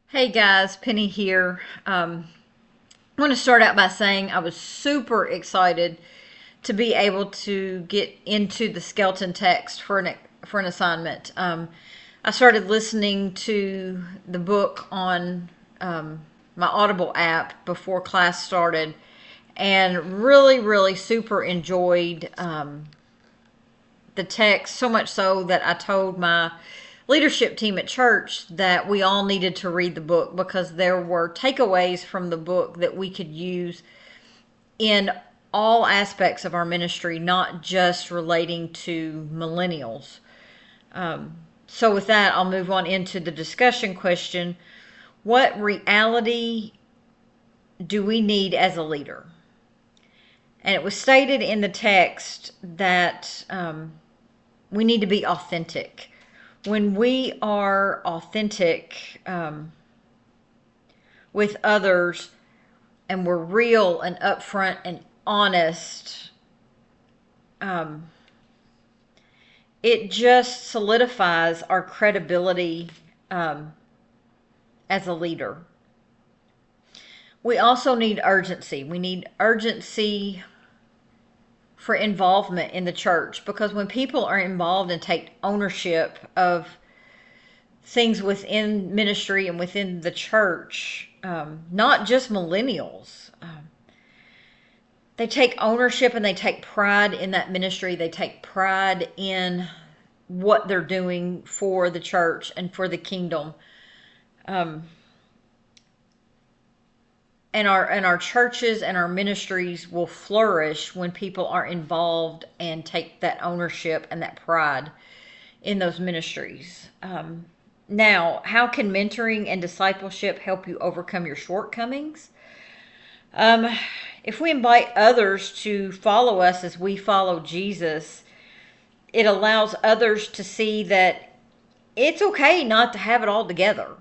Hey guys, Penny here. I want to start out by saying I was super excited to be able to get into the skeleton text for an assignment. I started listening to the book on my Audible app before class started, and really super enjoyed the text, so much so that I told my leadership team at church that we all needed to read the book because there were takeaways from the book that we could use in all aspects of our ministry, not just relating to millennials. So, with that, I'll move on into the discussion question. What reality do we need as a leader? And it was stated in the text that we need to be authentic. When we are authentic with others and we're real and upfront and honest, it just solidifies our credibility as a leader. We also need urgency. We need urgency for involvement in the church, because when people are involved and take ownership of things within ministry and within the church, not just millennials, they take ownership and they take pride in that ministry. They take pride in what they're doing for the church and for the kingdom. And our churches and our ministries will flourish when people are involved and take that ownership and that pride in those ministries. Now, how can mentoring and discipleship help you overcome your shortcomings? If we invite others to follow us as we follow Jesus, it allows others to see that it's okay not to have it all together.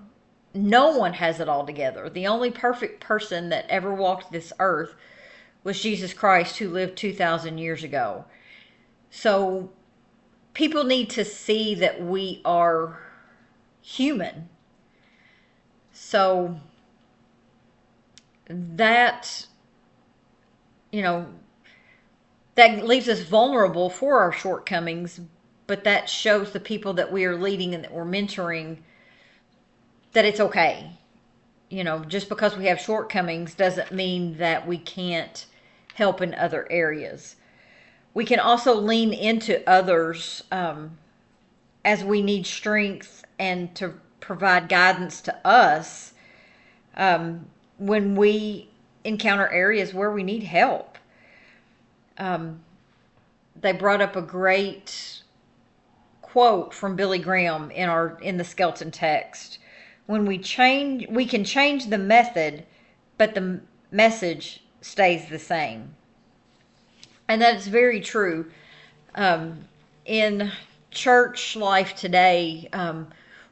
No one has it all together. The only perfect person that ever walked this earth was Jesus Christ, who lived 2,000 years ago. So people need to see that we are human. So that, you know, that leaves us vulnerable for our shortcomings, but that shows the people that we are leading and that we're mentoring that it's okay. Just because we have shortcomings doesn't mean that we can't help in other areas. We can also lean into others as we need strength and to provide guidance to us when we encounter areas where we need help. They brought up a great quote from Billy Graham in the skeleton text. When we can change the method, but the message stays the same. And that is very true. In church life today,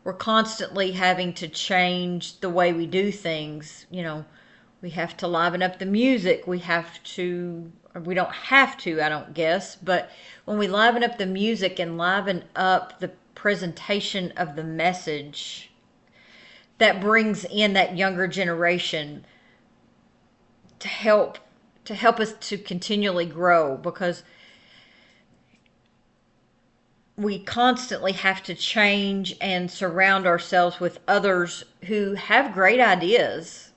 we're constantly having to change the way we do things. We have to liven up the music. We don't have to, I don't guess, but when we liven up the music and liven up the presentation of the message, that brings in that younger generation to help us to continually grow, because we constantly have to change and surround ourselves with others who have great ideas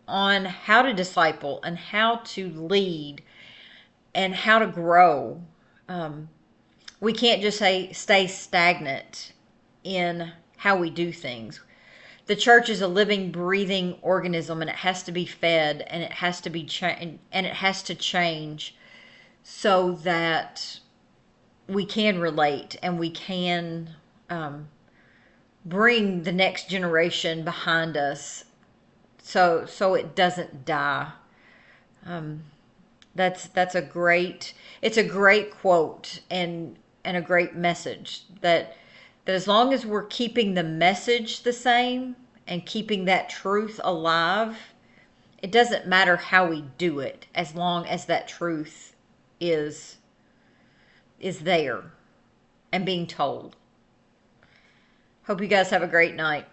on how to disciple and how to lead and how to grow. We can't just stay stagnant in how we do things. The church is a living, breathing organism, and it has to be fed, and it has to be and it has to change so that we can relate and we can bring the next generation behind us, so it doesn't die. That's a great quote and a great message, that as long as we're keeping the message the same and keeping that truth alive, it doesn't matter how we do it, as long as that truth is there and being told. Hope you guys have a great night.